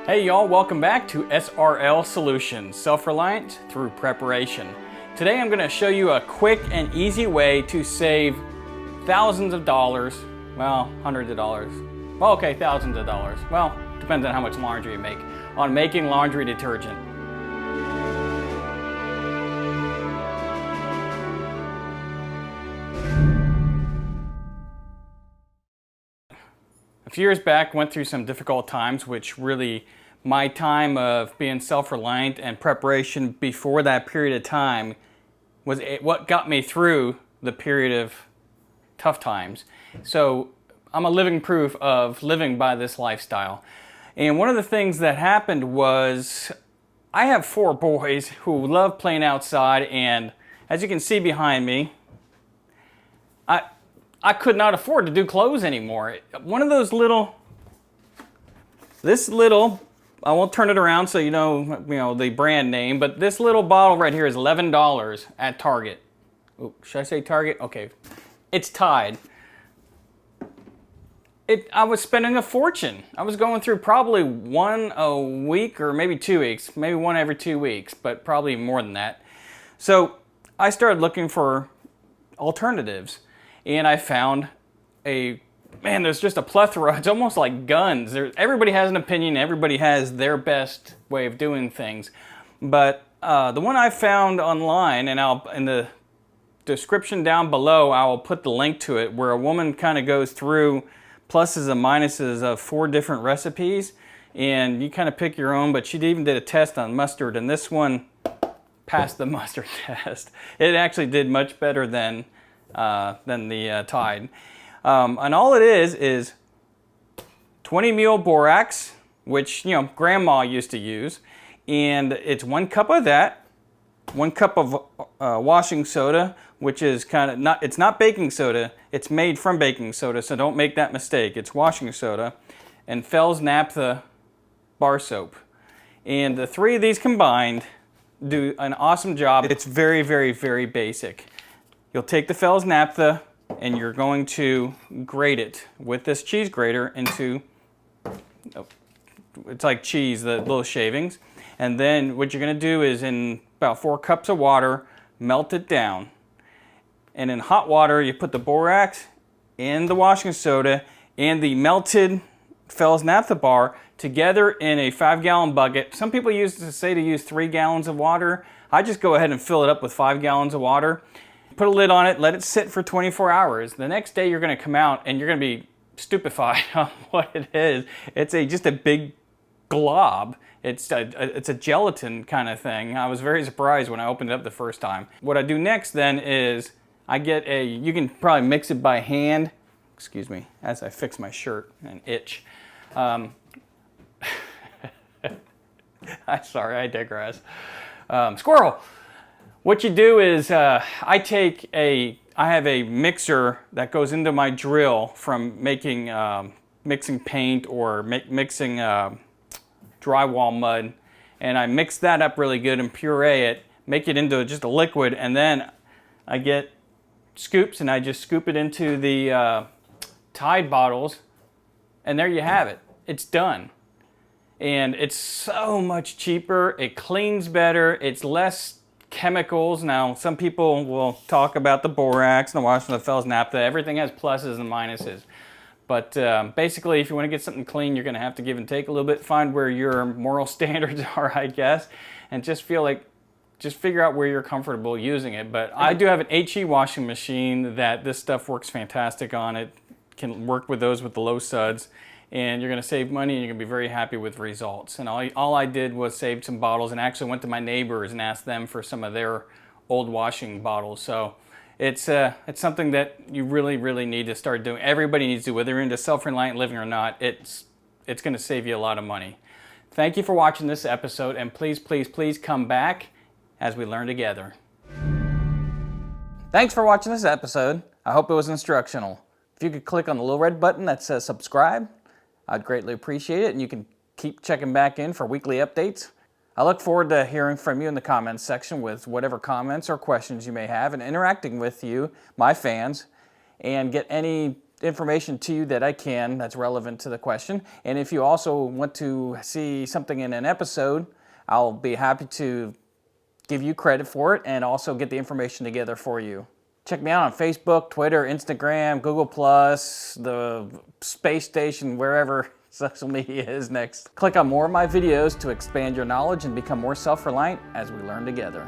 Hey y'all, welcome back to SRL Solutions, self-reliant through preparation. Today I'm going to show you a quick and easy way to save thousands of dollars, well, hundreds of dollars, well, okay, thousands of dollars, well, depends on how much laundry you make, on making laundry detergent. A few years back, went through some difficult times, which really, my time of being self-reliant and preparation before that period of time was what got me through the period of tough times. So I'm a living proof of living by this lifestyle. And one of the things that happened was I have 4 boys who love playing outside, and as you can see behind me, I could not afford to do clothes anymore. One of those this little, I won't turn it around so you know the brand name, but this little bottle right here is $11 at Target. Ooh, should I say Target? Okay. It's Tide. I was spending a fortune. I was going through probably one a week or maybe 2 weeks, maybe one every 2 weeks, but probably more than that. So I started looking for alternatives. And I found there's just a plethora. It's almost like guns. Everybody has an opinion. Everybody has their best way of doing things. But the one I found online, and in the description down below, I will put the link to it, where a woman kind of goes through pluses and minuses of 4 different recipes. And you kind of pick your own, but she even did a test on mustard, and this one passed the mustard test. It actually did much better than the Tide. And all it is 20 ml borax, which grandma used to use, and it's 1 cup of that, 1 cup of washing soda, which is it's not baking soda, it's made from baking soda, so don't make that mistake. It's washing soda, and Fell's Naphtha bar soap. And the 3 of these combined do an awesome job. It's very, very, very basic. You'll take the Fell's Naphtha and you're going to grate it with this cheese grater into, it's like cheese, the little shavings. And then what you're going to do is, in about 4 cups of water, melt it down. And in hot water, you put the borax and the washing soda and the melted Fell's Naphtha bar together in a 5-gallon bucket. Some people used to say to use 3 gallons of water. I just go ahead and fill it up with 5 gallons of water. Put a lid on it, let it sit for 24 hours. The next day you're going to come out and you're going to be stupefied on what it is. It's just a big glob. It's a gelatin kind of thing. I was very surprised when I opened it up the first time. What I do next then is I get you can probably mix it by hand. Excuse me, as I fix my shirt and itch. Sorry, I digress. Squirrel! What you do is I have a mixer that goes into my drill from mixing paint or mixing drywall mud, and I mix that up really good and puree it, make it into just a liquid, and then I get scoops and I just scoop it into the Tide bottles, and there you have it. It's done. And it's so much cheaper, it cleans better, it's less chemicals. Now, some people will talk about the borax and the washing of the Fell's Naphtha. Everything has pluses and minuses. But basically, if you want to get something clean, you're going to have to give and take a little bit, find where your moral standards are, I guess, and just figure out where you're comfortable using it. But I do have an HE washing machine that this stuff works fantastic on. It can work with those with the low suds. And you're going to save money, and you're going to be very happy with results. And all I did was save some bottles, and actually went to my neighbors and asked them for some of their old washing bottles. So it's something that you really, really need to start doing. Everybody needs to, whether you're into self-reliant living or not. It's going to save you a lot of money. Thank you for watching this episode, and please, please, please come back as we learn together. Thanks for watching this episode. I hope it was instructional. If you could click on the little red button that says subscribe, I'd greatly appreciate it, and you can keep checking back in for weekly updates. I look forward to hearing from you in the comments section with whatever comments or questions you may have, and interacting with you, my fans, and get any information to you that I can that's relevant to the question. And if you also want to see something in an episode, I'll be happy to give you credit for it and also get the information together for you. Check me out on Facebook, Twitter, Instagram, Google+, the space station, wherever social media is next. Click on more of my videos to expand your knowledge and become more self-reliant as we learn together.